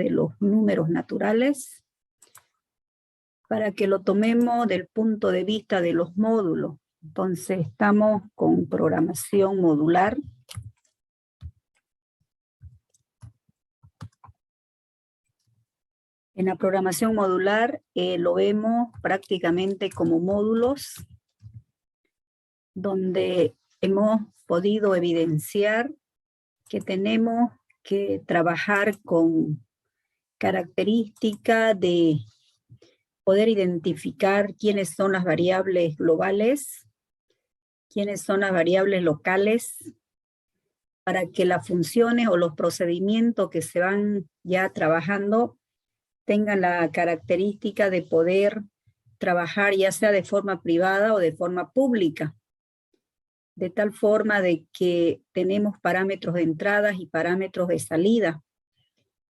de los números naturales para que lo tomemos del punto de vista de los módulos. Entonces estamos con programación modular. En la programación modular lo vemos prácticamente como módulos donde hemos podido evidenciar que tenemos que trabajar con características de poder identificar quiénes son las variables globales, quiénes son las variables locales, para que las funciones o los procedimientos que se van ya trabajando tengan la característica de poder trabajar ya sea de forma privada o de forma pública, de tal forma de que tenemos parámetros de entradas y parámetros de salida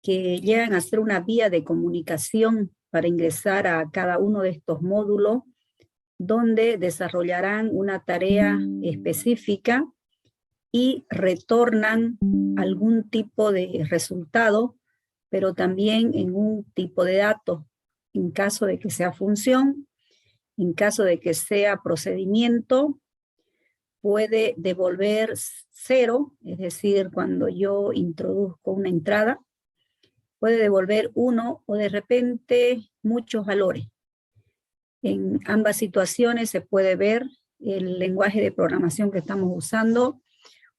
que llegan a ser una vía de comunicación para ingresar a cada uno de estos módulos, donde desarrollarán una tarea específica y retornan algún tipo de resultado, pero también en un tipo de dato, en caso de que sea función, en caso de que sea procedimiento, puede devolver 0, es decir, cuando yo introduzco una entrada, puede devolver 1 o de repente muchos valores. En ambas situaciones se puede ver el lenguaje de programación que estamos usando.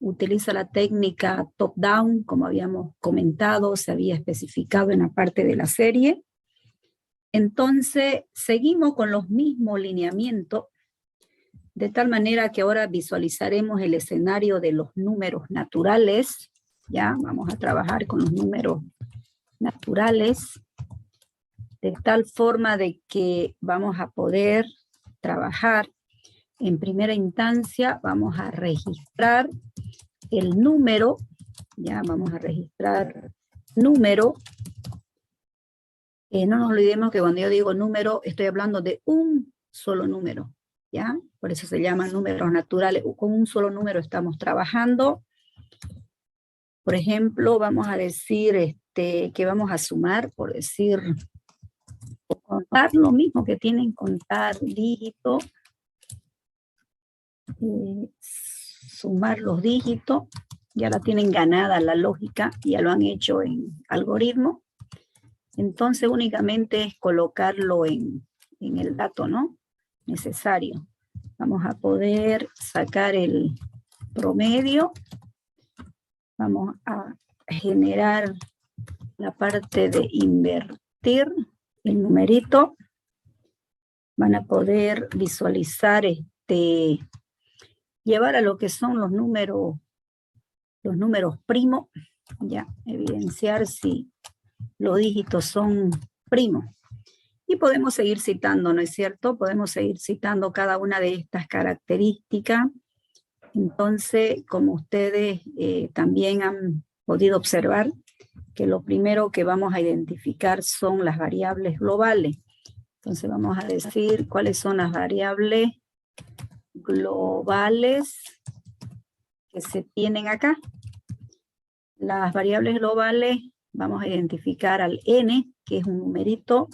Utiliza la técnica top-down, como habíamos comentado, se había especificado en la parte de la serie. Entonces, seguimos con los mismos lineamientos, de tal manera que ahora visualizaremos el escenario de los números naturales. Ya, vamos a trabajar con los números naturales, de tal forma de que vamos a poder trabajar en primera instancia, vamos a registrar el número, ya vamos a registrar número. No nos olvidemos que cuando yo digo número, estoy hablando de un solo número, ¿ya? Por eso se llaman números naturales. Con un solo número estamos trabajando. Por ejemplo, vamos a decir que vamos a sumar, por decir, contar lo mismo que tienen contar dígito, sumar los dígitos, ya la tienen ganada la lógica, ya lo han hecho en algoritmo. Entonces únicamente es colocarlo en el dato, ¿no? Necesario. Vamos a poder sacar el promedio. Vamos a generar la parte de invertir el numerito. Van a poder visualizar llevar a lo que son los números primos, ya evidenciar si los dígitos son primos. Y podemos seguir citando, ¿no es cierto? Podemos seguir citando cada una de estas características. Entonces, como ustedes también han podido observar, que lo primero que vamos a identificar son las variables globales. Entonces vamos a decir cuáles son las variables globales que se tienen acá. Las variables globales vamos a identificar al n, que es un numerito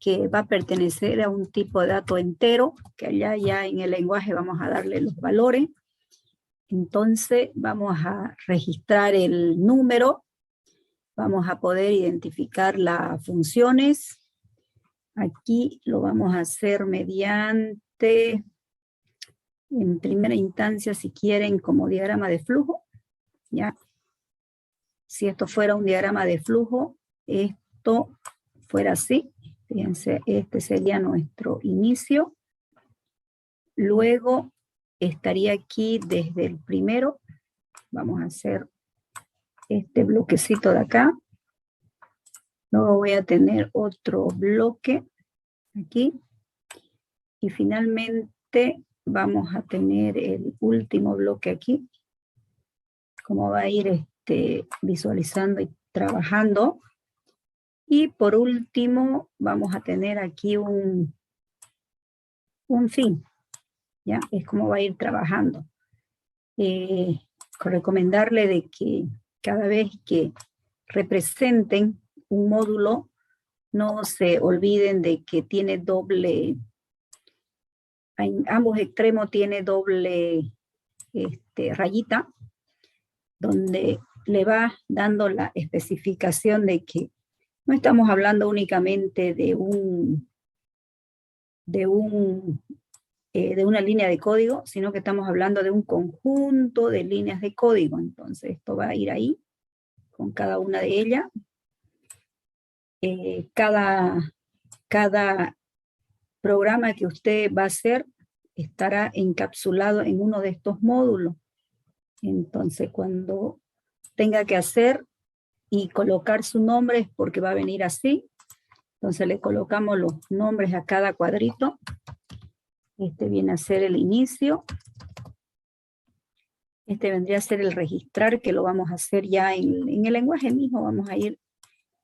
que va a pertenecer a un tipo de dato entero, que allá ya en el lenguaje vamos a darle los valores. Entonces vamos a registrar el número, vamos a poder identificar las funciones. Aquí lo vamos a hacer mediante, en primera instancia, si quieren, como diagrama de flujo, ¿ya? Si esto fuera un diagrama de flujo, esto fuera así. Fíjense, este sería nuestro inicio. Luego estaría aquí desde el primero. Vamos a hacer este bloquecito de acá. Luego voy a tener otro bloque aquí. Y finalmente vamos a tener el último bloque aquí. Cómo va a ir visualizando y trabajando. Y por último vamos a tener aquí un fin. ¿Ya? Es como va a ir trabajando. Recomendarle de que cada vez que representen un módulo, no se olviden de que tiene doble, en ambos extremos tiene doble rayita, donde le va dando la especificación de que no estamos hablando únicamente de una línea de código, sino que estamos hablando de un conjunto de líneas de código. Entonces esto va a ir ahí, con cada una de ellas. Cada programa que usted va a hacer estará encapsulado en uno de estos módulos. Entonces, cuando tenga que hacer y colocar su nombre, es porque va a venir así. Entonces le colocamos los nombres a cada cuadrito. Este viene a ser el inicio. Este vendría a ser el registrar, que lo vamos a hacer ya en el lenguaje mismo. Vamos a ir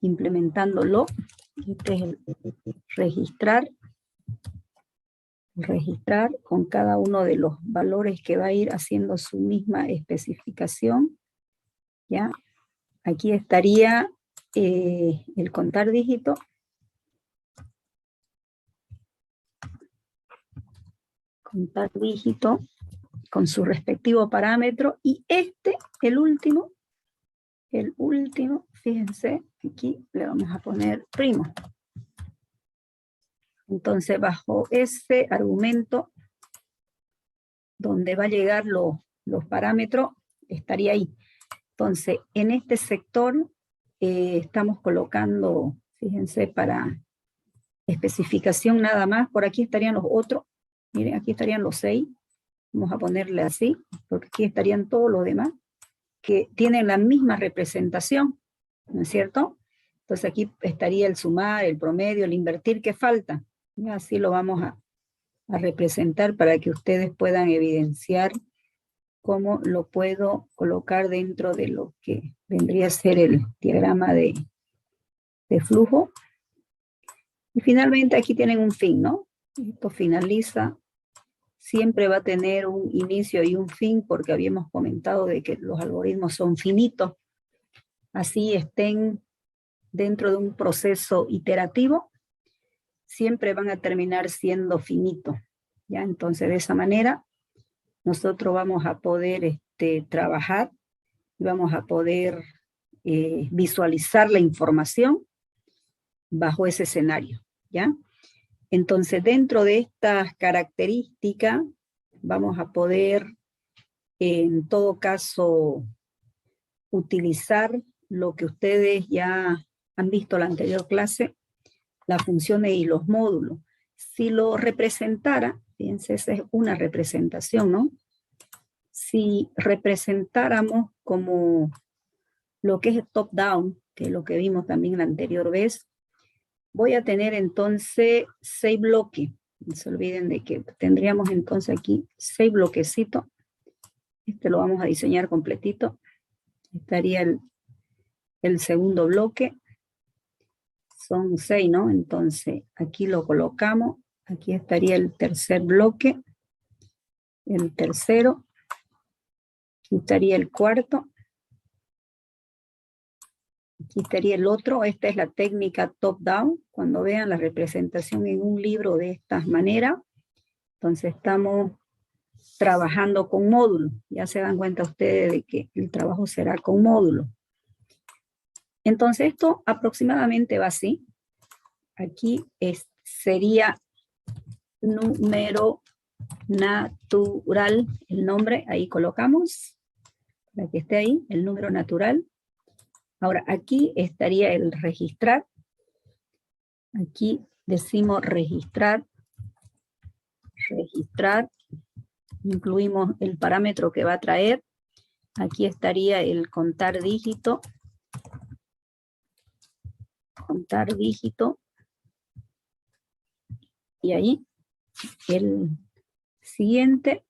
implementándolo. Este es el registrar. Registrar con cada uno de los valores que va a ir haciendo su misma especificación. ¿Ya? Aquí estaría el contar dígito. Contar dígito con su respectivo parámetro. Y el último, fíjense, aquí le vamos a poner primo. Entonces, bajo ese argumento, donde va a llegar los parámetros, estaría ahí. Entonces, en este sector estamos colocando, fíjense, para especificación nada más, por aquí estarían los otros, miren, aquí estarían los 6, vamos a ponerle así, porque aquí estarían todos los demás, que tienen la misma representación, ¿no es cierto? Entonces aquí estaría el sumar, el promedio, el invertir, ¿qué falta? Y así lo vamos a representar para que ustedes puedan evidenciar cómo lo puedo colocar dentro de lo que vendría a ser el diagrama de flujo. Y finalmente aquí tienen un fin, ¿no? Esto finaliza, siempre va a tener un inicio y un fin, porque habíamos comentado de que los algoritmos son finitos. Así estén dentro de un proceso iterativo, siempre van a terminar siendo finitos, ¿ya? Entonces, de esa manera, nosotros vamos a poder trabajar y vamos a poder visualizar la información bajo ese escenario, ¿ya? Entonces, dentro de estas características, vamos a poder, en todo caso, utilizar lo que ustedes ya han visto en la anterior clase, las funciones y los módulos. Si lo representara, fíjense, esa es una representación, ¿no? Si representáramos como lo que es top-down, que es lo que vimos también la anterior vez, voy a tener entonces 6 bloques. No se olviden de que tendríamos entonces aquí 6 bloquecitos. Lo vamos a diseñar completito. Estaría el segundo bloque. Son 6, ¿no? Entonces aquí lo colocamos. Aquí estaría el tercer bloque. El tercero. Aquí estaría el cuarto. Aquí estaría el otro. Esta es la técnica top-down. Cuando vean la representación en un libro de esta manera, entonces estamos trabajando con módulos. Ya se dan cuenta ustedes de que el trabajo será con módulos. Entonces esto aproximadamente va así. Aquí sería número natural, el nombre, ahí colocamos, para que esté ahí, el número natural. Ahora, aquí estaría el registrar. Aquí decimos registrar. Registrar. Incluimos el parámetro que va a traer. Aquí estaría el contar dígito. Contar dígito. Y ahí, el siguiente.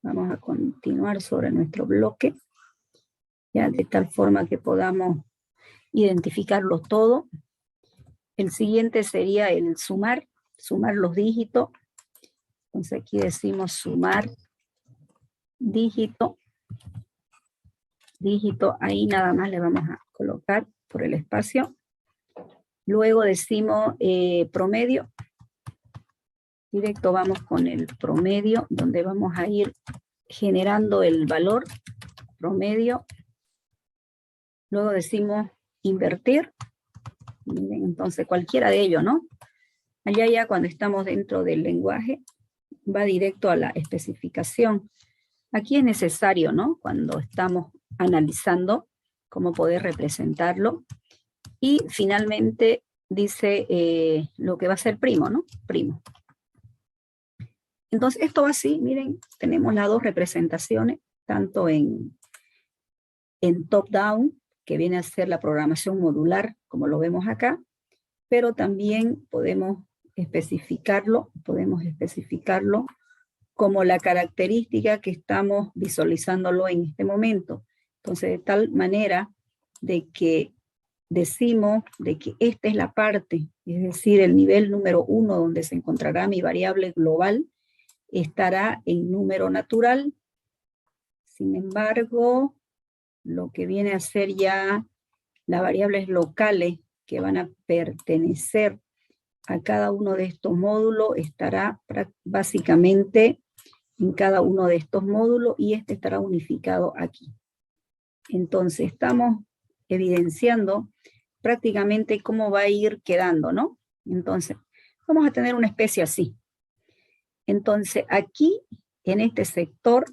Vamos a continuar sobre nuestro bloque. Ya de tal forma que podamos identificarlo todo. El siguiente sería el sumar, sumar los dígitos. Entonces aquí decimos sumar dígito, dígito, ahí nada más le vamos a colocar por el espacio. Luego decimos promedio. Directo vamos con el promedio, donde vamos a ir generando el valor promedio. Luego decimos invertir. Miren, entonces cualquiera de ellos, ¿no? Allá ya cuando estamos dentro del lenguaje, va directo a la especificación. Aquí es necesario, ¿no? Cuando estamos analizando cómo poder representarlo. Y finalmente dice lo que va a ser primo, ¿no? Primo. Entonces esto va así, miren, tenemos las dos representaciones, tanto en top-down, que viene a ser la programación modular, como lo vemos acá, pero también podemos especificarlo como la característica que estamos visualizándolo en este momento. Entonces, de tal manera de que decimos de que esta es la parte, es decir, el nivel número 1 donde se encontrará mi variable global, estará en número natural. Sin embargo, lo que viene a ser ya las variables locales que van a pertenecer a cada uno de estos módulos estará básicamente en cada uno de estos módulos y este estará unificado aquí. Entonces estamos evidenciando prácticamente cómo va a ir quedando, ¿no? Entonces vamos a tener una especie así. Entonces aquí en este sector,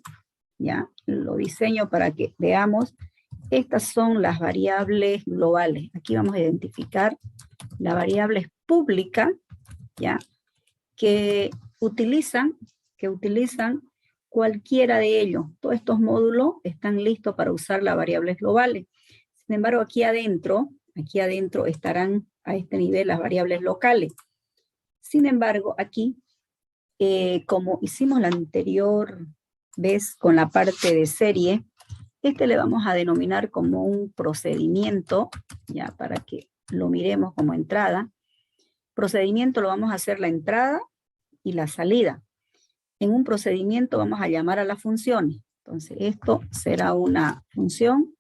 ya lo diseño para que veamos, estas son las variables globales. Aquí vamos a identificar las variables públicas, ya, que utilizan cualquiera de ellos. Todos estos módulos están listos para usar las variables globales. Sin embargo, aquí adentro estarán a este nivel las variables locales. Sin embargo, aquí, como hicimos la anterior vez con la parte de serie, le vamos a denominar como un procedimiento, ya para que lo miremos como entrada. Procedimiento lo vamos a hacer la entrada y la salida. En un procedimiento vamos a llamar a las funciones. Entonces esto será una función,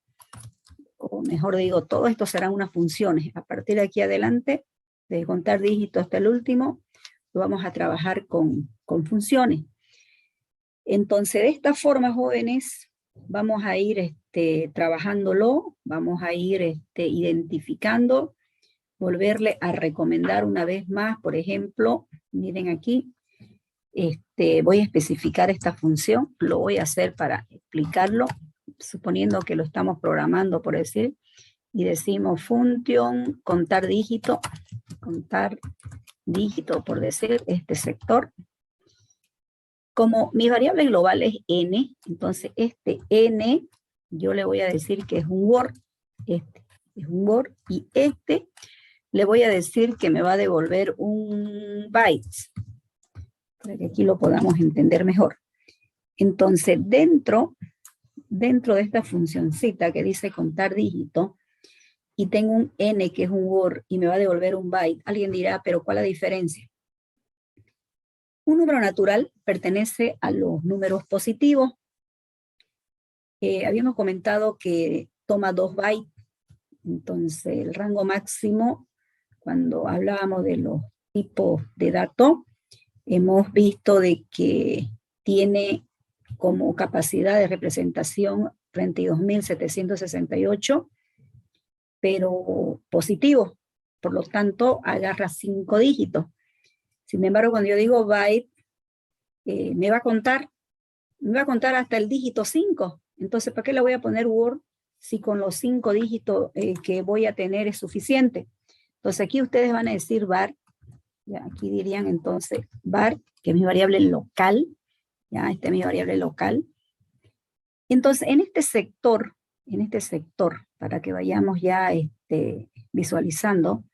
o mejor digo, todo esto serán unas funciones. A partir de aquí adelante, de contar dígitos hasta el último, lo vamos a trabajar con funciones. Entonces de esta forma, jóvenes, vamos a ir trabajándolo, vamos a ir identificando, volverle a recomendar una vez más. Por ejemplo, miren aquí, voy a especificar esta función, lo voy a hacer para explicarlo, suponiendo que lo estamos programando, por decir, y decimos función contar dígito, por decir, este sector. Como mi variable global es n, entonces este n yo le voy a decir que es un word, este es un word, y le voy a decir que me va a devolver un byte, para que aquí lo podamos entender mejor. Entonces, dentro de esta funcioncita que dice contar dígito, y tengo un n que es un word, y me va a devolver un byte, alguien dirá, pero ¿cuál es la diferencia? Un número natural pertenece a los números positivos. Habíamos comentado que toma 2 bytes, entonces el rango máximo, cuando hablábamos de los tipos de datos, hemos visto de que tiene como capacidad de representación 32.768, pero positivo, por lo tanto agarra 5 dígitos. Sin embargo, cuando yo digo byte, me va a contar hasta el dígito 5. Entonces, ¿para qué le voy a poner word si con los 5 dígitos que voy a tener es suficiente? Entonces, aquí ustedes van a decir var, ya, aquí dirían entonces var, que es mi variable local, ya, esta es mi variable local. Entonces, en este sector, para que vayamos ya visualizando,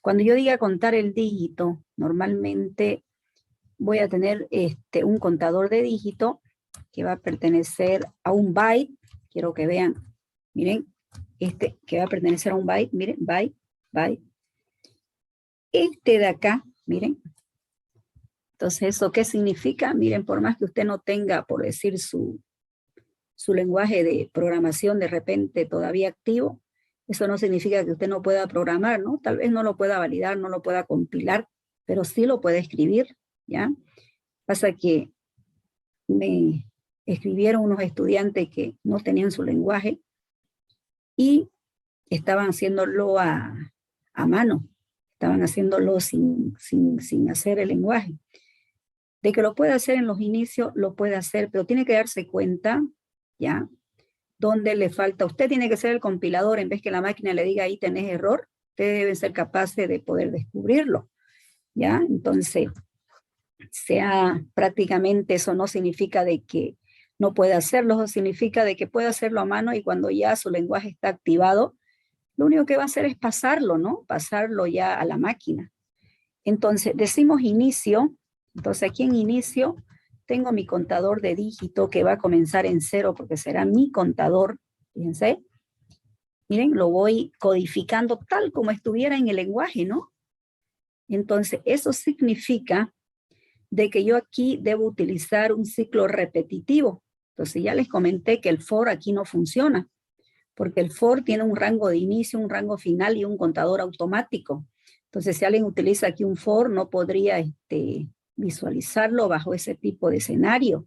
cuando yo diga contar el dígito, normalmente voy a tener un contador de dígito que va a pertenecer a un byte. Quiero que vean, miren, que va a pertenecer a un byte, miren, byte. De acá, miren. Entonces, ¿eso qué significa? Miren, por más que usted no tenga, por decir, su lenguaje de programación de repente todavía activo, Eso no significa que usted no pueda programar, ¿no? Tal vez no lo pueda validar, no lo pueda compilar, pero sí lo puede escribir, ¿ya? Pasa que me escribieron unos estudiantes que no tenían su lenguaje y estaban haciéndolo a mano, estaban haciéndolo sin hacer el lenguaje. De que lo puede hacer en los inicios, lo puede hacer, pero tiene que darse cuenta, ¿ya? Donde le falta. Usted tiene que ser el compilador, en vez que la máquina le diga ahí tenés error, usted debe ser capaz de poder descubrirlo, ¿ya? Entonces, prácticamente eso no significa de que no puede hacerlo, significa de que puede hacerlo a mano y cuando ya su lenguaje está activado, lo único que va a hacer es pasarlo, ¿no? Pasarlo ya a la máquina. Entonces, decimos inicio. Entonces, aquí en inicio tengo mi contador de dígito que va a comenzar en 0 porque será mi contador. Fíjense. Miren, lo voy codificando tal como estuviera en el lenguaje, ¿no? Entonces, eso significa de que yo aquí debo utilizar un ciclo repetitivo. Entonces, ya les comenté que el for aquí no funciona, porque el for tiene un rango de inicio, un rango final y un contador automático. Entonces, si alguien utiliza aquí un for, no podría visualizarlo bajo ese tipo de escenario.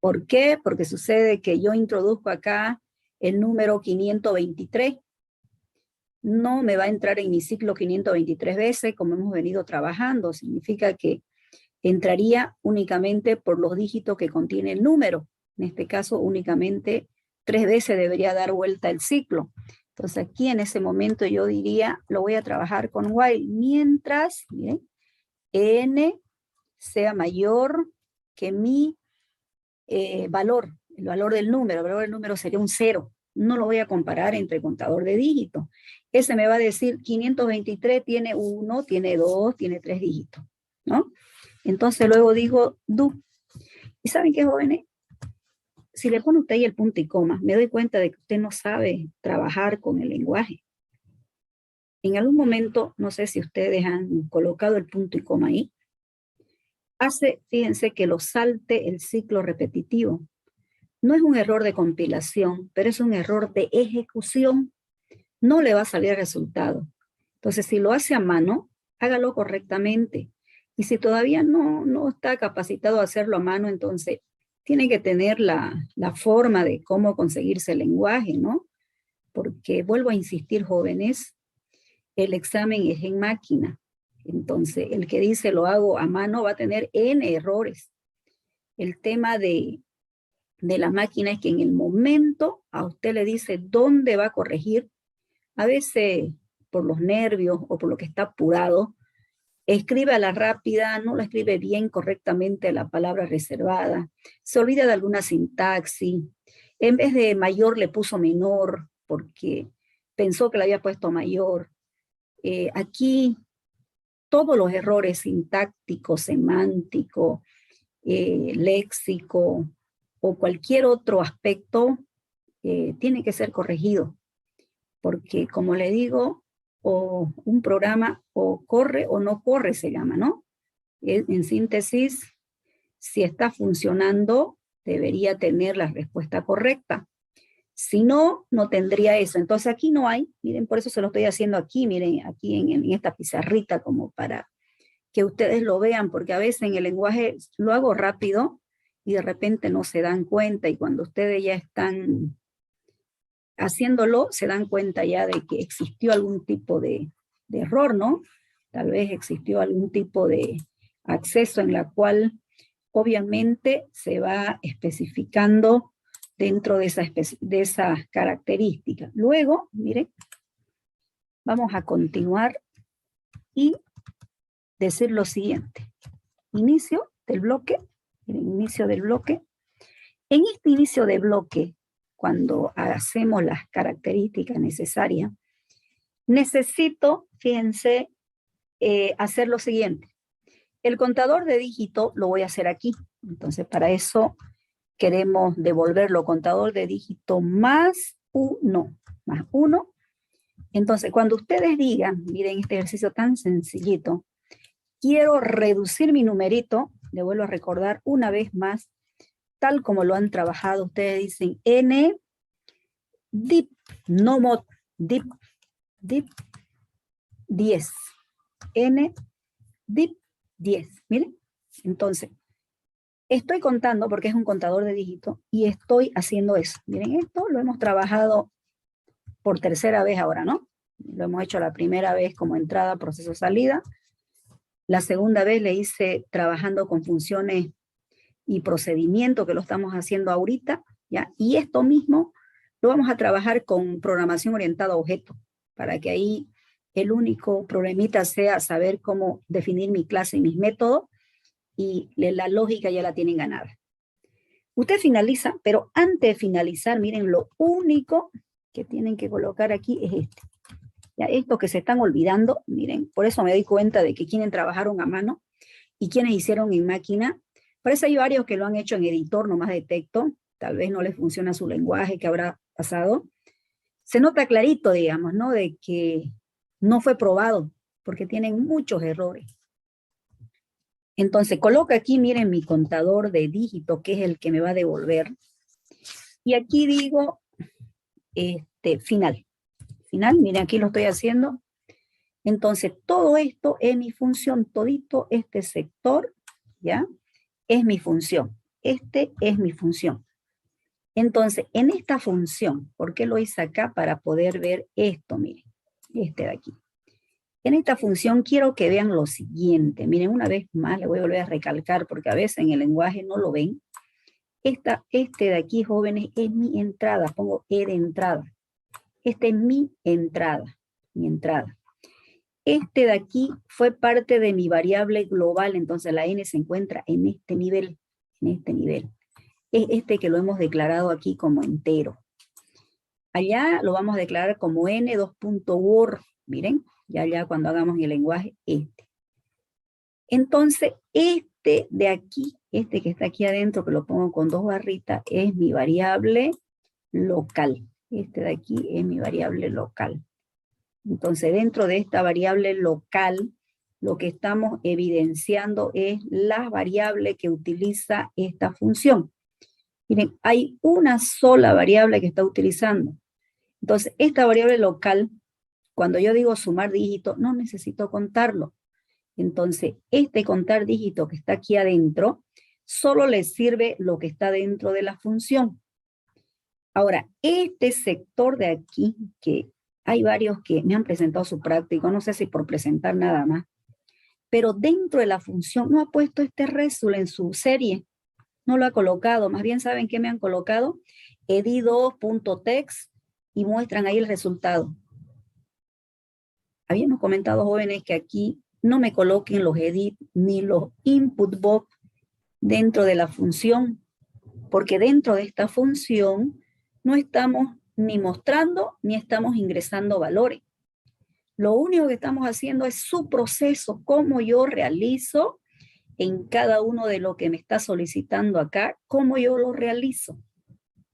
¿Por qué? Porque sucede que yo introduzco acá el número 523. No me va a entrar en mi ciclo 523 veces, como hemos venido trabajando. Significa que entraría únicamente por los dígitos que contiene el número. En este caso, únicamente 3 veces debería dar vuelta el ciclo. Entonces aquí en ese momento yo diría, lo voy a trabajar con while, mientras, miren, n sea mayor que mi valor, el valor del número. El valor del número sería un 0. No lo voy a comparar entre contador de dígitos. Ese me va a decir 523 tiene 1, tiene 2, tiene 3 dígitos, ¿no? Entonces luego digo do. ¿Y saben qué, jóvenes? Si le pone usted ahí el punto y coma, me doy cuenta de que usted no sabe trabajar con el lenguaje. En algún momento, no sé si ustedes han colocado el punto y coma ahí, fíjense que lo salte el ciclo repetitivo. No es un error de compilación, pero es un error de ejecución. No le va a salir resultado. Entonces, si lo hace a mano, hágalo correctamente. Y si todavía no está capacitado a hacerlo a mano, entonces tiene que tener la forma de cómo conseguirse el lenguaje, ¿no? Porque vuelvo a insistir, jóvenes, el examen es en máquina. Entonces, el que dice lo hago a mano va a tener N errores. El tema de la máquina es que en el momento a usted le dice dónde va a corregir. A veces, por los nervios o por lo que está apurado, escribe a la rápida, no la escribe bien correctamente la palabra reservada, se olvida de alguna sintaxis, en vez de mayor le puso menor, porque pensó que le había puesto mayor. Aquí todos los errores sintácticos, semánticos, léxico o cualquier otro aspecto tiene que ser corregido, porque como le digo, o un programa o corre o no corre se llama, ¿no? En síntesis, si está funcionando, debería tener la respuesta correcta. Si no, no tendría eso. Entonces aquí no hay, miren, por eso se lo estoy haciendo aquí, miren, aquí en esta pizarrita como para que ustedes lo vean, porque a veces en el lenguaje lo hago rápido y de repente no se dan cuenta y cuando ustedes ya están haciéndolo, se dan cuenta ya de que existió algún tipo de error, ¿no? Tal vez existió algún tipo de acceso en la cual obviamente se va especificando dentro de esas características. Luego, miren, vamos a continuar y decir lo siguiente. Inicio del bloque, miren, inicio del bloque. En este inicio de bloque, cuando hacemos las características necesarias, necesito, fíjense, hacer lo siguiente. El contador de dígito lo voy a hacer aquí. Entonces, para eso queremos devolverlo, contador de dígito más 1, más 1. Entonces, cuando ustedes digan, miren este ejercicio tan sencillito, quiero reducir mi numerito, le vuelvo a recordar una vez más, tal como lo han trabajado, ustedes dicen n dip, no mod, dip, dip, 10. N, dip, 10. Miren, entonces, estoy contando porque es un contador de dígitos y estoy haciendo eso. Miren, esto lo hemos trabajado por tercera vez ahora, ¿no? Lo hemos hecho la primera vez como entrada, proceso, salida. La segunda vez le hice trabajando con funciones y procedimiento, que lo estamos haciendo ahorita, ¿ya? Y esto mismo lo vamos a trabajar con programación orientada a objetos, para que ahí el único problemita sea saber cómo definir mi clase y mis métodos, y la lógica ya la tienen ganada. Usted finaliza, pero antes de finalizar, miren, lo único que tienen que colocar aquí es este. Ya, esto que se están olvidando, miren, por eso me doy cuenta de que quienes trabajaron a mano y quienes hicieron en máquina, parece hay varios que lo han hecho en editor, nomás de texto, tal vez no les funciona su lenguaje, que habrá pasado. Se nota clarito, digamos, ¿no? De que no fue probado, porque tienen muchos errores. Entonces, coloco aquí, miren, mi contador de dígito, que es el que me va a devolver. Y aquí digo, final. Final, miren, aquí lo estoy haciendo. Entonces, todo esto es mi función, todito este sector, ¿ya? Es mi función. Este es mi función. Entonces, en esta función, ¿por qué lo hice acá? Para poder ver esto, miren, este de aquí. En esta función quiero que vean lo siguiente. Miren, una vez más, le voy a volver a recalcar, porque a veces en el lenguaje no lo ven. Este de aquí, jóvenes, es mi entrada. Pongo E de entrada. Esta es mi entrada, mi entrada. Este de aquí fue parte de mi variable global, entonces la n se encuentra en este nivel, en este nivel. Es este que lo hemos declarado aquí como entero. Allá lo vamos a declarar como n2.word, miren, ya allá cuando hagamos el lenguaje, este. Entonces, este de aquí, este que está aquí adentro, que lo pongo con 2 barritas, es mi variable local. Este de aquí es mi variable local. Entonces, dentro de esta variable local, lo que estamos evidenciando es la variable que utiliza esta función. Miren, hay una sola variable que está utilizando. Entonces, esta variable local, cuando yo digo sumar dígitos, no necesito contarlo. Entonces, este contar dígito que está aquí adentro, solo le sirve lo que está dentro de la función. Ahora, este sector de aquí, que hay varios que me han presentado su práctico, no sé si por presentar nada más, pero dentro de la función no ha puesto este result en su serie, no lo ha colocado, más bien saben qué me han colocado, edi2.text y muestran ahí el resultado. Habíamos comentado, jóvenes, que aquí no me coloquen los edit ni los input box dentro de la función, porque dentro de esta función no estamos ni mostrando ni estamos ingresando valores. Lo único que estamos haciendo es su proceso, cómo yo realizo en cada uno de lo que me está solicitando acá, cómo yo lo realizo.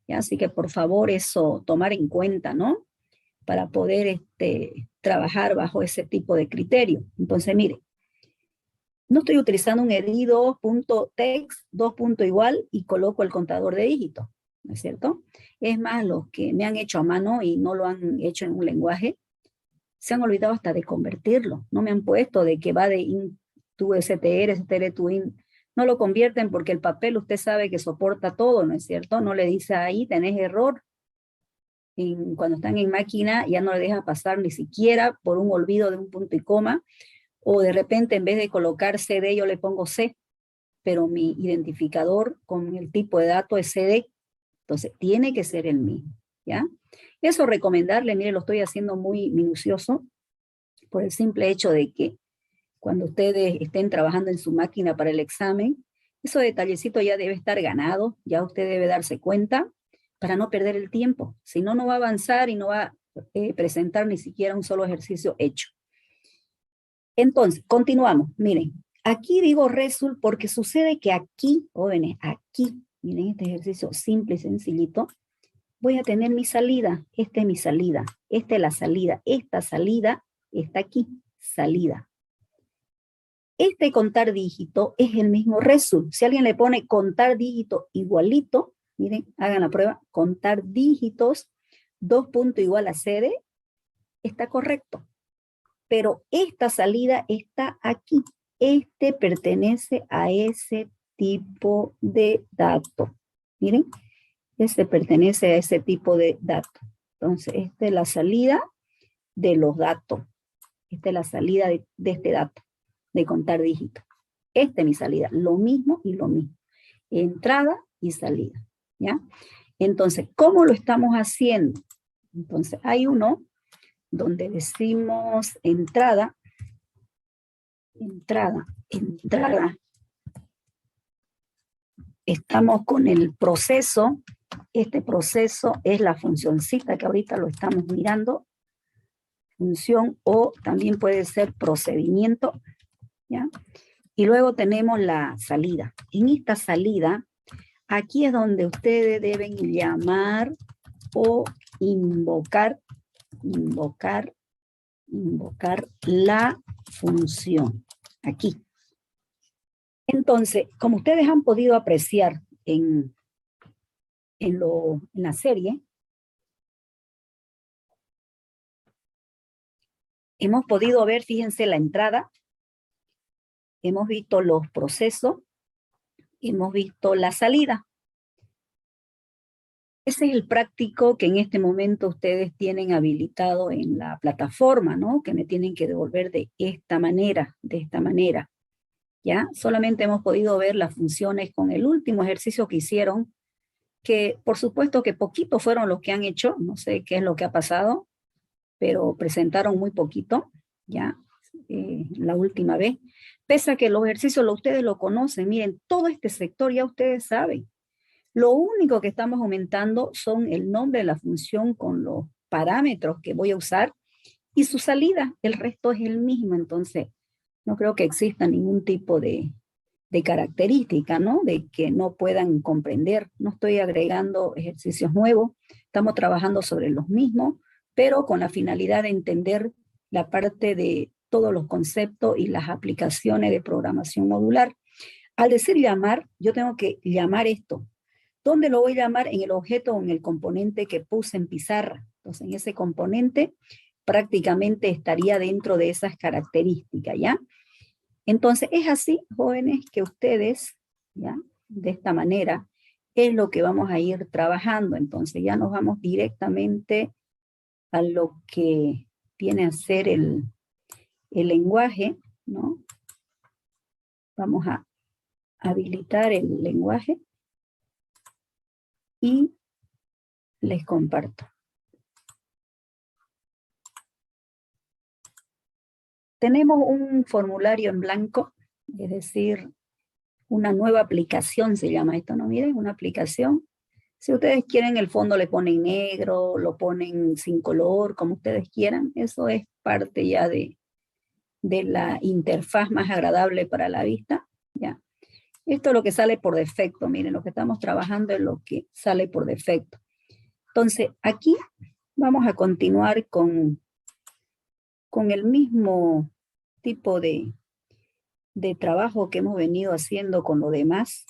¿Ya? Así que por favor eso tomar en cuenta, ¿no? Para poder trabajar bajo ese tipo de criterio. Entonces, mire, no estoy utilizando un edi2.text, 2 igual, y coloco el contador de dígitos, ¿no es cierto? Es más, los que me han hecho a mano y no lo han hecho en un lenguaje, se han olvidado hasta de convertirlo. No me han puesto de que va de int to str, str to int. No lo convierten porque el papel usted sabe que soporta todo, ¿no es cierto? No le dice ahí, tenés error. Cuando están en máquina ya no le deja pasar ni siquiera por un olvido de un punto y coma, o de repente en vez de colocar CD yo le pongo C, pero mi identificador con el tipo de datos es CD, entonces tiene que ser el mismo, ¿ya? Eso recomendarle, mire, lo estoy haciendo muy minucioso, por el simple hecho de que cuando ustedes estén trabajando en su máquina para el examen, esos detallecitos ya debe estar ganado, ya usted debe darse cuenta, para no perder el tiempo, si no, no va a avanzar y no va a presentar ni siquiera un solo ejercicio hecho. Entonces, continuamos. Miren, aquí digo result porque sucede que aquí, jóvenes, aquí, miren este ejercicio simple y sencillito, voy a tener mi salida. Esta es mi salida. Esta es la salida. Esta salida está aquí, salida. Este contar dígito es el mismo result. Si alguien le pone contar dígito igualito, miren, hagan la prueba, contar dígitos, 2 igual a CD, está correcto. Pero esta salida está aquí. Este pertenece a ese tipo de dato. Miren, este pertenece a ese tipo de dato. Entonces, esta es la salida de los datos. Esta es la salida de este dato, de contar dígitos. Esta es mi salida, lo mismo y lo mismo. Entrada y salida, ¿ya? Entonces, ¿cómo lo estamos haciendo? Entonces, hay uno donde decimos entrada, entrada. Estamos con el proceso. Este proceso es la funcioncita que ahorita lo estamos mirando. Función o también puede ser procedimiento, ¿ya? Y luego tenemos la salida. En esta salida, aquí es donde ustedes deben llamar o invocar la función. Aquí. Entonces, como ustedes han podido apreciar en la serie, hemos podido ver, fíjense, la entrada, hemos visto los procesos, hemos visto la salida. Ese es el práctico que en este momento ustedes tienen habilitado en la plataforma, ¿no? Que me tienen que devolver de esta manera, ¿ya? Solamente hemos podido ver las funciones con el último ejercicio que hicieron, que por supuesto que poquitos fueron los que han hecho, no sé qué es lo que ha pasado, pero presentaron muy poquito, ¿ya? La última vez. Pese a que los ejercicios ustedes lo conocen, miren, todo este sector ya ustedes saben. Lo único que estamos aumentando son el nombre de la función con los parámetros que voy a usar y su salida. El resto es el mismo, entonces no creo que exista ningún tipo de característica, ¿no? De que no puedan comprender. No estoy agregando ejercicios nuevos, estamos trabajando sobre los mismos, pero con la finalidad de entender la parte de todos los conceptos y las aplicaciones de programación modular. Al decir llamar, yo tengo que llamar esto. ¿Dónde lo voy a llamar? En el objeto o en el componente que puse en pizarra. Entonces, en ese componente prácticamente estaría dentro de esas características, ¿ya? Entonces, es así, jóvenes, que ustedes, ¿ya? De esta manera, es lo que vamos a ir trabajando. Entonces, ya nos vamos directamente a lo que viene a ser el lenguaje, ¿no? Vamos a habilitar el lenguaje y les comparto. Tenemos un formulario en blanco, es decir, una nueva aplicación se llama esto, ¿no? Miren, una aplicación. Si ustedes quieren, el fondo le ponen negro, lo ponen sin color, como ustedes quieran. Eso es parte ya de la interfaz más agradable para la vista, ¿ya? Esto es lo que sale por defecto, miren, lo que estamos trabajando es lo que sale por defecto. Entonces, aquí vamos a continuar con el mismo tipo de trabajo que hemos venido haciendo con lo demás.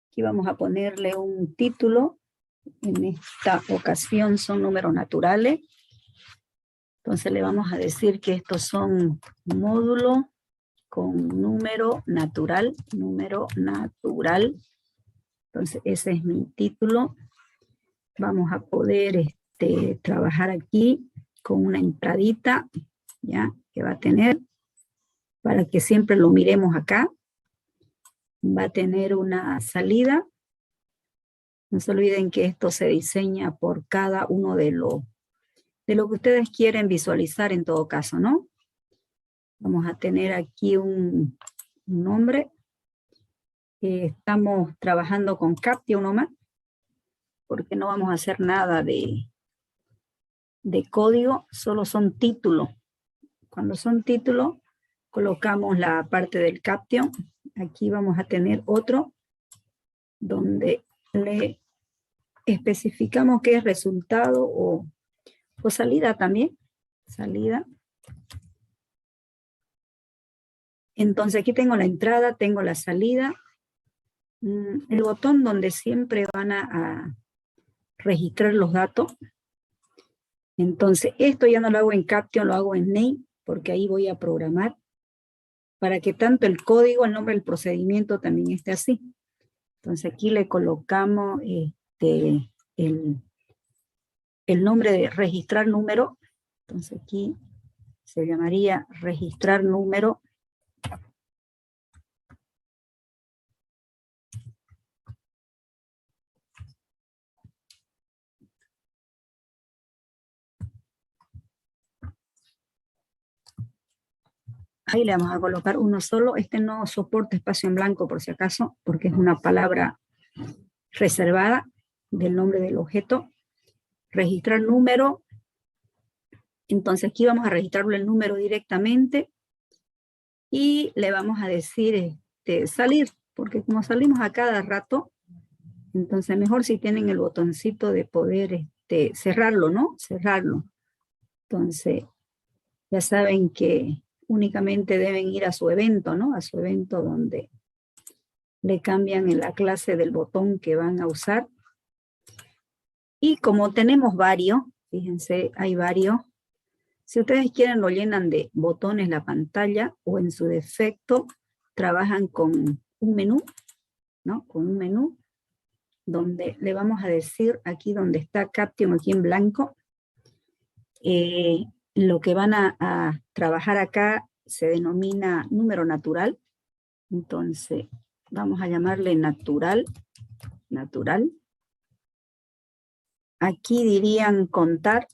Aquí vamos a ponerle un título. En esta ocasión son números naturales. Entonces le vamos a decir que estos son módulos con número natural. Entonces ese es mi título. Vamos a poder trabajar aquí con una entradita, ¿ya? Que va a tener, para que siempre lo miremos acá. Va a tener una salida. No se olviden que esto se diseña por cada uno de lo que ustedes quieren visualizar en todo caso, ¿no? Vamos a tener aquí un nombre. Estamos trabajando con Captio nomás, porque no vamos a hacer nada de código, solo son títulos. Cuando son títulos, colocamos la parte del Caption. Aquí vamos a tener otro, donde le especificamos qué es resultado o salida también. Salida. Entonces aquí tengo la entrada, tengo la salida. El botón donde siempre van a registrar los datos. Entonces, esto ya no lo hago en Caption, lo hago en Name, porque ahí voy a programar para que tanto el código, el nombre del procedimiento también esté así. Entonces, aquí le colocamos el nombre de registrar número. Entonces, aquí se llamaría registrar número. Ahí le vamos a colocar uno solo. Este no soporta espacio en blanco por si acaso, porque es una palabra reservada del nombre del objeto. Registrar número. Entonces aquí vamos a registrarle el número directamente y le vamos a decir salir, porque como salimos a cada rato, entonces mejor si tienen el botoncito de poder cerrarlo, ¿no? Cerrarlo. Entonces ya saben que únicamente deben ir a su evento, ¿no? A su evento donde le cambian en la clase del botón que van a usar. Y como tenemos varios, fíjense, hay varios. Si ustedes quieren lo llenan de botones la pantalla o en su defecto trabajan con un menú, ¿no? Con un menú donde le vamos a decir aquí donde está Caption, aquí en blanco, lo que van a trabajar acá se denomina número natural. Entonces, vamos a llamarle natural. Aquí dirían contar.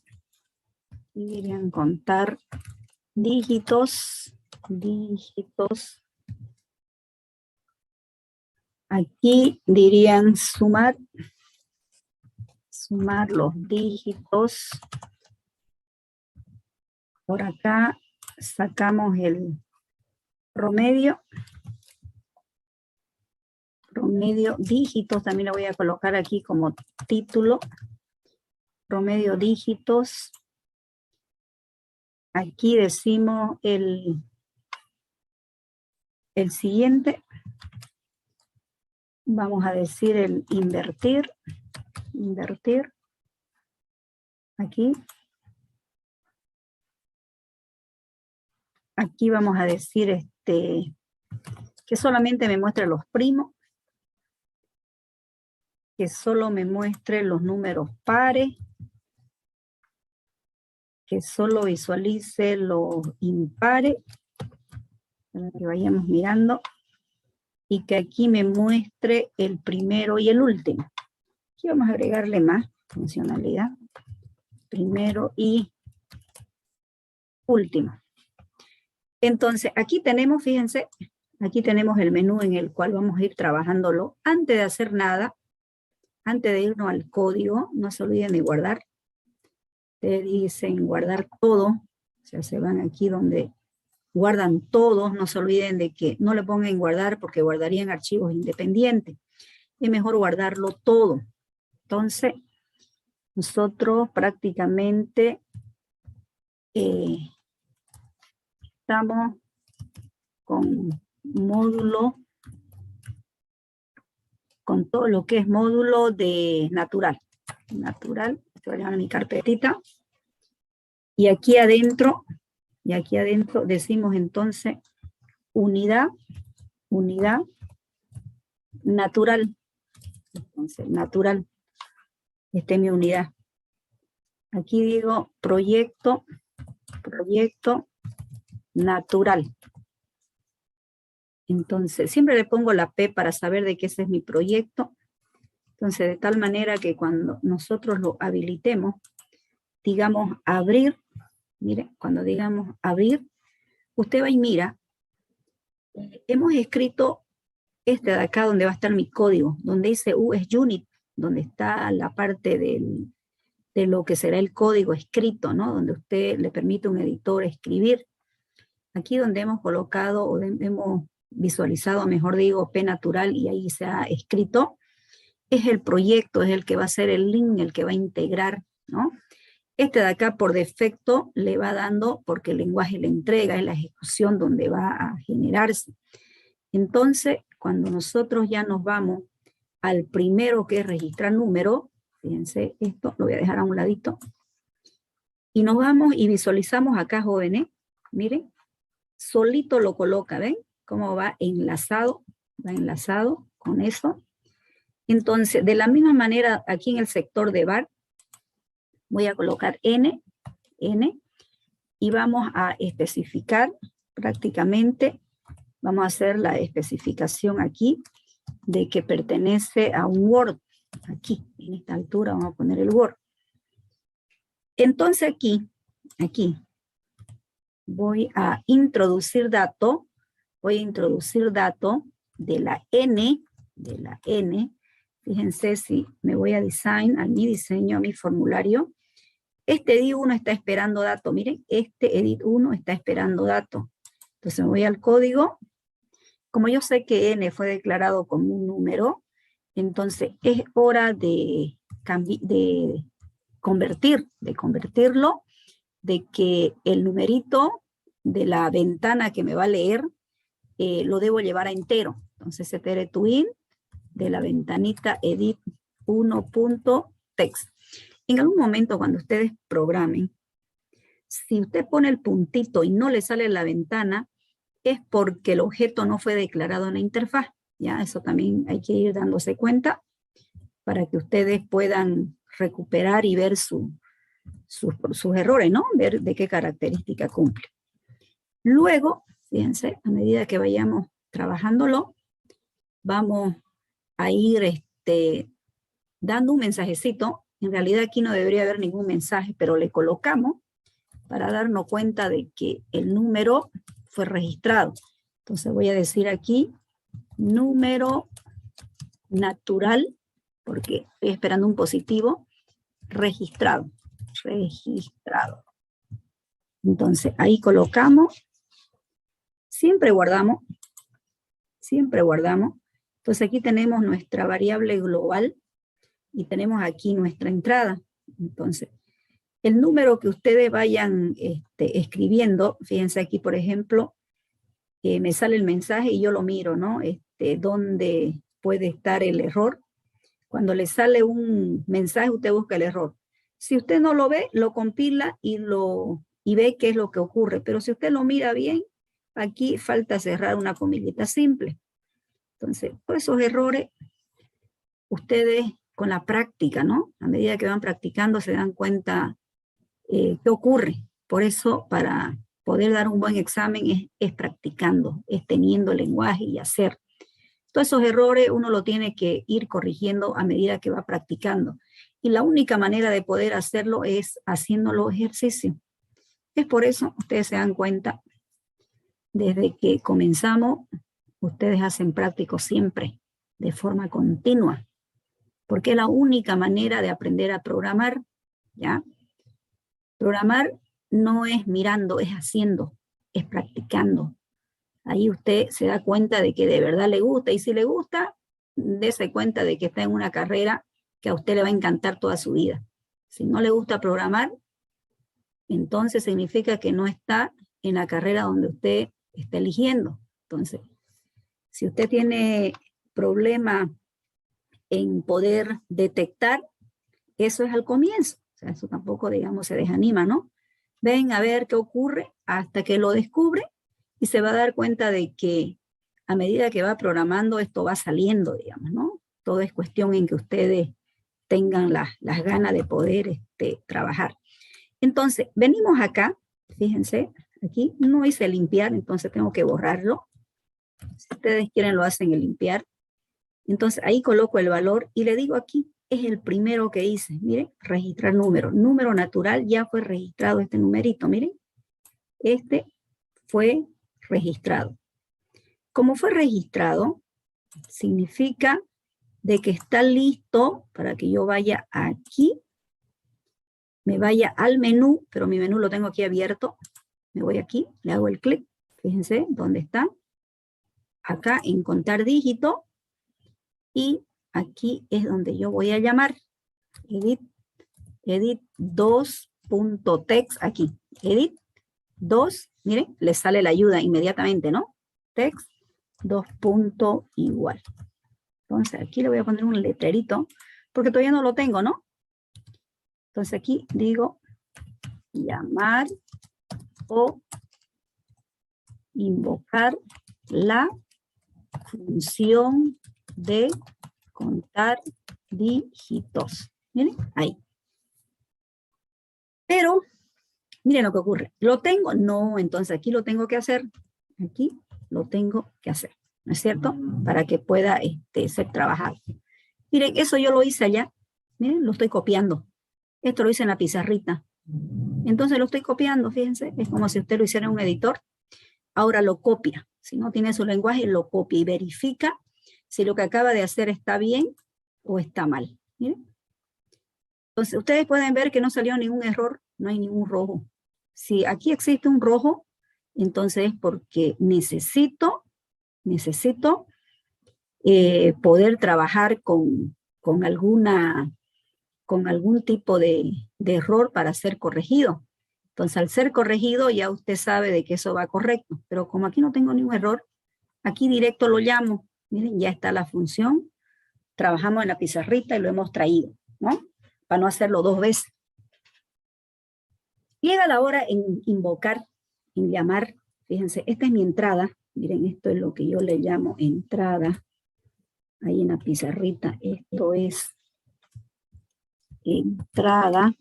Dígitos. Aquí dirían sumar los dígitos. Por acá sacamos el promedio dígitos, también lo voy a colocar aquí como título, promedio dígitos. Aquí decimos el siguiente, vamos a decir el invertir, aquí. Aquí vamos a decir que solamente me muestre los primos, que solo me muestre los números pares, que solo visualice los impares, para que vayamos mirando, y que aquí me muestre el primero y el último. Aquí vamos a agregarle más funcionalidad. Primero y último. Entonces, aquí tenemos, fíjense, aquí tenemos el menú en el cual vamos a ir trabajándolo. Antes de hacer nada, antes de irnos al código, no se olviden de guardar. Te dicen guardar todo, o sea, se van aquí donde guardan todos, no se olviden de que no le pongan guardar porque guardarían archivos independientes. Es mejor guardarlo todo. Entonces, nosotros prácticamente estamos con módulo, con todo lo que es módulo de natural. Esto va a mi carpetita. Y aquí adentro decimos entonces unidad natural. Entonces, natural. Esta es mi unidad. Aquí digo proyecto natural. Entonces, siempre le pongo la P para saber de qué ese es mi proyecto. Entonces, de tal manera que cuando nosotros lo habilitemos, digamos abrir, mire, cuando digamos abrir, usted va y mira, hemos escrito de acá donde va a estar mi código, donde dice US Unit, donde está la parte de lo que será el código escrito, ¿no? Donde usted le permite a un editor escribir. Aquí donde hemos colocado, o hemos visualizado, mejor digo, P natural, y ahí se ha escrito, es el proyecto, es el que va a ser el link, el que va a integrar, ¿no? Este de acá por defecto le va dando, porque el lenguaje le entrega, es la ejecución donde va a generarse. Entonces, cuando nosotros ya nos vamos al primero que es registrar número, fíjense, esto lo voy a dejar a un ladito, Y nos vamos y visualizamos acá, jóvenes. Miren, solito lo coloca, ¿ven? Cómo va enlazado con eso. Entonces, de la misma manera, aquí en el sector de bar, voy a colocar N, y vamos a especificar prácticamente, vamos a hacer la especificación aquí de que pertenece a un Word. Aquí, en esta altura, vamos a poner el Word. Entonces aquí, voy a introducir dato, de la N, fíjense si me voy a design, a mi diseño, a mi formulario. Este edit 1 está esperando dato, miren, este edit 1 está esperando dato. Entonces me voy al código. Como yo sé que N fue declarado como un número, entonces es hora de convertirlo, de que el numerito de la ventana que me va a leer lo debo llevar a entero. Entonces ctrl-twin de la ventanita edit 1.text. En algún momento cuando ustedes programen, si usted pone el puntito y no le sale la ventana, es porque el objeto no fue declarado en la interfaz. Ya, eso también hay que ir dándose cuenta para que ustedes puedan recuperar y ver sus errores, ¿no? Ver de qué característica cumple. Luego, fíjense, a medida que vayamos trabajándolo, vamos a ir dando un mensajecito. En realidad aquí no debería haber ningún mensaje, pero le colocamos para darnos cuenta de que el número fue registrado. Entonces voy a decir aquí, número natural, porque estoy esperando un positivo, registrado. Entonces ahí colocamos, siempre guardamos. Entonces aquí tenemos nuestra variable global y tenemos aquí nuestra entrada. Entonces, el número que ustedes vayan escribiendo, fíjense aquí, por ejemplo, me sale el mensaje y yo lo miro, ¿no? ¿Dónde puede estar el error? Cuando le sale un mensaje, usted busca el error. Si usted no lo ve, lo compila y ve qué es lo que ocurre. Pero si usted lo mira bien, aquí falta cerrar una comillita simple. Entonces, por esos errores, ustedes con la práctica, ¿no? A medida que van practicando se dan cuenta qué ocurre. Por eso, para poder dar un buen examen es practicando, es teniendo lenguaje y hacer. Todos esos errores uno lo tiene que ir corrigiendo a medida que va practicando. Y la única manera de poder hacerlo es haciendo los ejercicios. Es por eso, ustedes se dan cuenta, desde que comenzamos, ustedes hacen práctico siempre, de forma continua, porque es la única manera de aprender a programar, ¿ya? Programar no es mirando, es haciendo, es practicando. Ahí usted se da cuenta de que de verdad le gusta, y si le gusta, dése cuenta de que está en una carrera que a usted le va a encantar toda su vida. Si no le gusta programar, entonces significa que no está en la carrera donde usted está eligiendo. Entonces, si usted tiene problema en poder detectar, eso es al comienzo. O sea, eso tampoco, digamos, se desanima, ¿no? Ven a ver qué ocurre hasta que lo descubre y se va a dar cuenta de que a medida que va programando esto va saliendo, digamos, ¿no? Todo es cuestión en que ustedes tengan las ganas de poder trabajar. Entonces, venimos acá, fíjense, aquí no hice limpiar, entonces tengo que borrarlo. Si ustedes quieren lo hacen en limpiar. Entonces ahí coloco el valor y le digo aquí, es el primero que hice. Miren, registrar número. Número natural, ya fue registrado este numerito, miren. Este fue registrado. Como fue registrado, significa de que está listo para que yo vaya aquí, me vaya al menú, pero mi menú lo tengo aquí abierto. Me voy aquí, le hago el clic, fíjense dónde está. Acá en contar dígito, y aquí es donde yo voy a llamar edit 2.text, aquí, edit 2, miren, le sale la ayuda inmediatamente, ¿no? Text 2. Igual. Entonces aquí le voy a poner un letrerito, porque todavía no lo tengo, ¿no? Entonces aquí digo llamar o invocar la función de contar dígitos. Miren, ahí. Pero, miren lo que ocurre. ¿Lo tengo? No, entonces aquí lo tengo que hacer. Aquí lo tengo que hacer, ¿no es cierto? Para que pueda ser trabajado. Miren, eso yo lo hice allá. Miren, lo estoy copiando. Esto lo hice en la pizarrita. Entonces lo estoy copiando, fíjense. Es como si usted lo hiciera en un editor. Ahora lo copia. Si no tiene su lenguaje, lo copia y verifica si lo que acaba de hacer está bien o está mal. Miren. Entonces, ustedes pueden ver que no salió ningún error, no hay ningún rojo. Si aquí existe un rojo, entonces es porque necesito poder trabajar con algún tipo de error para ser corregido. Entonces, al ser corregido, ya usted sabe de que eso va correcto. Pero como aquí no tengo ningún error, aquí directo lo llamo. Miren, ya está la función. Trabajamos en la pizarrita y lo hemos traído, ¿no? Para no hacerlo dos veces. Llega la hora en invocar, en llamar. Fíjense, esta es mi entrada. Miren, esto es lo que yo le llamo entrada. Ahí en la pizarrita, esto es entrada.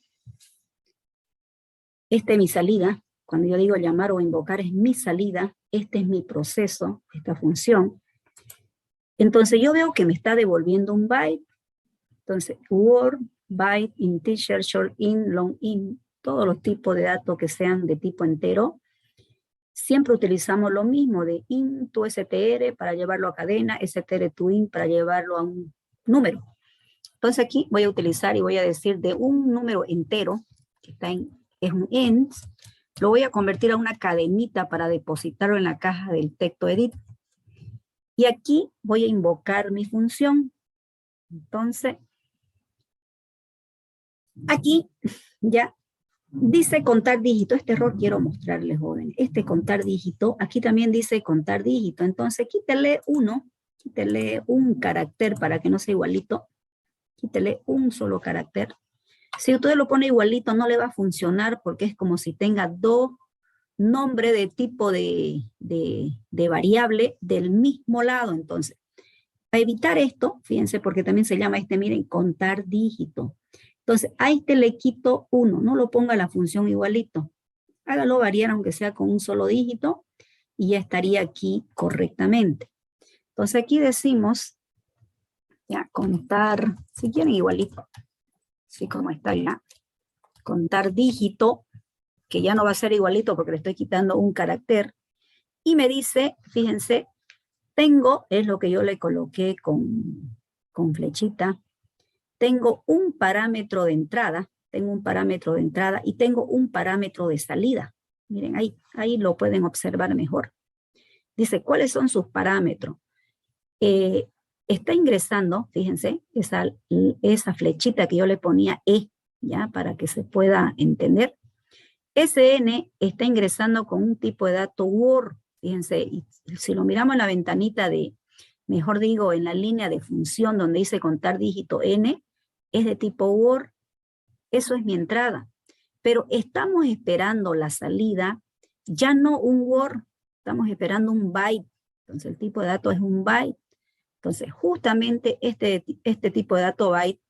Esta es mi salida. Cuando yo digo llamar o invocar es mi salida. Este es mi proceso, esta función. Entonces yo veo que me está devolviendo un byte. Entonces, word, byte, integer, short int, long int, todos los tipos de datos que sean de tipo entero. Siempre utilizamos lo mismo de int to str para llevarlo a cadena, str to int para llevarlo a un número. Entonces aquí voy a utilizar y voy a decir de un número entero, que está es un int, lo voy a convertir a una cadenita para depositarlo en la caja del texto edit. Y aquí voy a invocar mi función. Entonces, aquí ya dice contar dígito. Este error quiero mostrarles, jóvenes. Este contar dígito, aquí también dice contar dígito. Entonces, quítele un carácter para que no sea igualito. Quítele un solo carácter. Si usted lo pone igualito, no le va a funcionar porque es como si tenga dos nombres de tipo de variable del mismo lado. Entonces, para evitar esto, fíjense, porque también se llama miren, contar dígito. Entonces, a le quito 1, no lo ponga la función igualito. Hágalo variar aunque sea con un solo dígito y ya estaría aquí correctamente. Entonces, aquí decimos, ya, contar, si quieren igualito, así como está ya, contar dígito, que ya no va a ser igualito porque le estoy quitando un carácter, y me dice, fíjense, tengo, es lo que yo le coloqué con flechita, tengo un parámetro de entrada, y tengo un parámetro de salida. Miren, ahí lo pueden observar mejor. Dice, ¿cuáles son sus parámetros? Está ingresando, fíjense, esa flechita que yo le ponía ya, para que se pueda entender. SN está ingresando con un tipo de dato Word, fíjense, y si lo miramos en la ventanita mejor digo, en la línea de función donde dice contar dígito N, es de tipo Word, eso es mi entrada. Pero estamos esperando la salida, ya no un Word, estamos esperando un byte. Entonces el tipo de dato es un byte. Entonces justamente este tipo de dato byte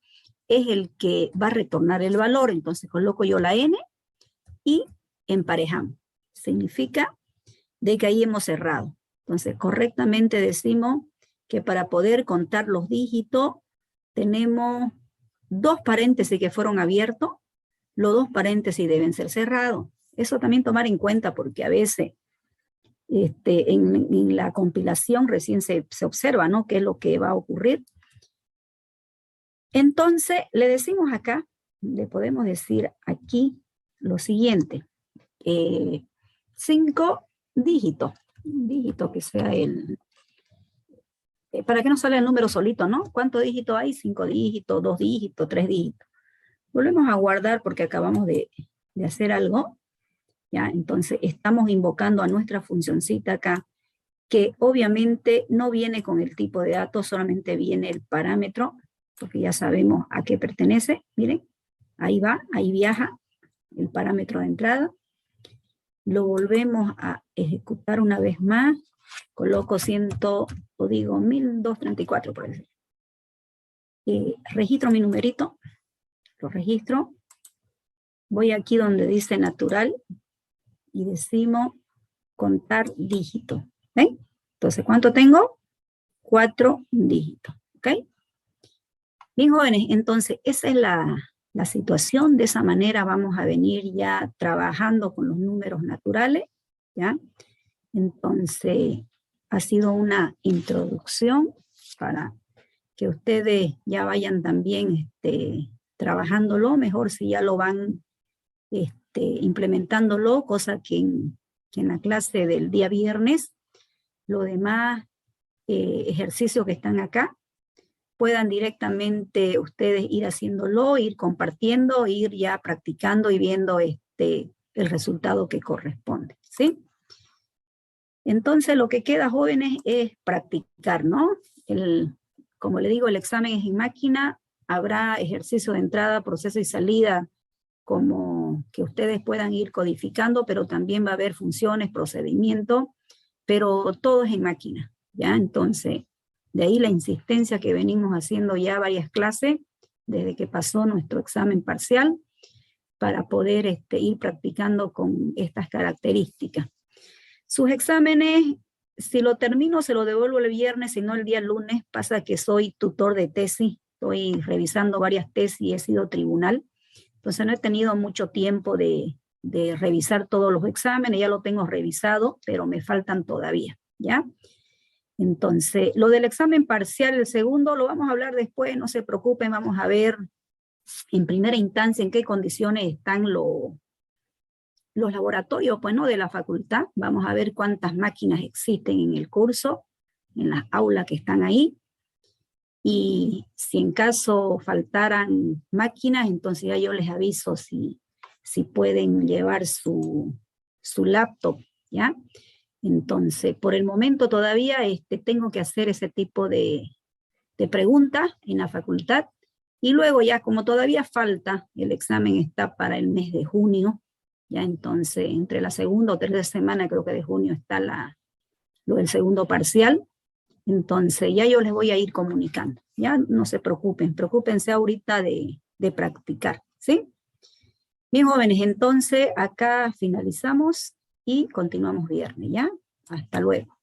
es el que va a retornar el valor. Entonces coloco yo la N y emparejamos. Significa de que ahí hemos cerrado. Entonces correctamente decimos que para poder contar los dígitos tenemos dos paréntesis que fueron abiertos, los dos paréntesis deben ser cerrados. Eso también tomar en cuenta porque a veces en la compilación recién se observa, ¿no? ¿Qué es lo que va a ocurrir? Entonces, le decimos acá, le podemos decir aquí lo siguiente. 5 dígitos, un dígito que sea para que no salga el número solito, ¿no? ¿Cuántos dígitos hay? 5 dígitos, 2 dígitos, 3 dígitos. Volvemos a guardar porque acabamos de hacer algo. ¿Ya? Entonces estamos invocando a nuestra funcioncita acá, que obviamente no viene con el tipo de datos, solamente viene el parámetro, porque ya sabemos a qué pertenece. Miren, ahí va, ahí viaja. el parámetro de entrada. Lo volvemos a ejecutar una vez más. Coloco 1234 por ejemplo. Registro mi numerito. Lo registro. Voy aquí donde dice natural. Y decimos contar dígitos. ¿Ven? Entonces, ¿cuánto tengo? 4 dígitos. ¿Ok? Bien, jóvenes, entonces esa es la situación. De esa manera vamos a venir ya trabajando con los números naturales, ¿ya? Entonces, ha sido una introducción para que ustedes ya vayan también trabajándolo, mejor si ya lo van implementándolo, cosa que en la clase del día viernes, los demás ejercicios que están acá, puedan directamente ustedes ir haciéndolo, ir compartiendo, ir ya practicando y viendo el resultado que corresponde, ¿sí? Entonces lo que queda, jóvenes, es practicar, ¿no? Como le digo, el examen es en máquina, habrá ejercicio de entrada, proceso y salida, como que ustedes puedan ir codificando, pero también va a haber funciones, procedimiento, pero todo es en máquina, ¿ya? Entonces, de ahí la insistencia que venimos haciendo ya varias clases, desde que pasó nuestro examen parcial, para poder ir practicando con estas características. Sus exámenes, si lo termino, se lo devuelvo el viernes, si no el día lunes. Pasa que soy tutor de tesis, estoy revisando varias tesis y he sido tribunal, entonces no he tenido mucho tiempo de revisar todos los exámenes, ya lo tengo revisado, pero me faltan todavía, ¿ya? Entonces, lo del examen parcial, el segundo, lo vamos a hablar después, no se preocupen, vamos a ver en primera instancia en qué condiciones están los laboratorios, pues, ¿no? De la facultad. Vamos a ver cuántas máquinas existen en el curso, en las aulas que están ahí. Y si en caso faltaran máquinas, entonces ya yo les aviso si pueden llevar su laptop, ¿ya? Entonces, por el momento todavía tengo que hacer ese tipo de preguntas en la facultad, y luego ya como todavía falta, el examen está para el mes de junio, ya entonces entre la segunda o tercera semana creo que de junio está lo del segundo parcial, entonces ya yo les voy a ir comunicando, ya no se preocupen, preocúpense ahorita de practicar, ¿sí? Bien, jóvenes, entonces acá finalizamos y continuamos viernes, ¿ya? Hasta luego.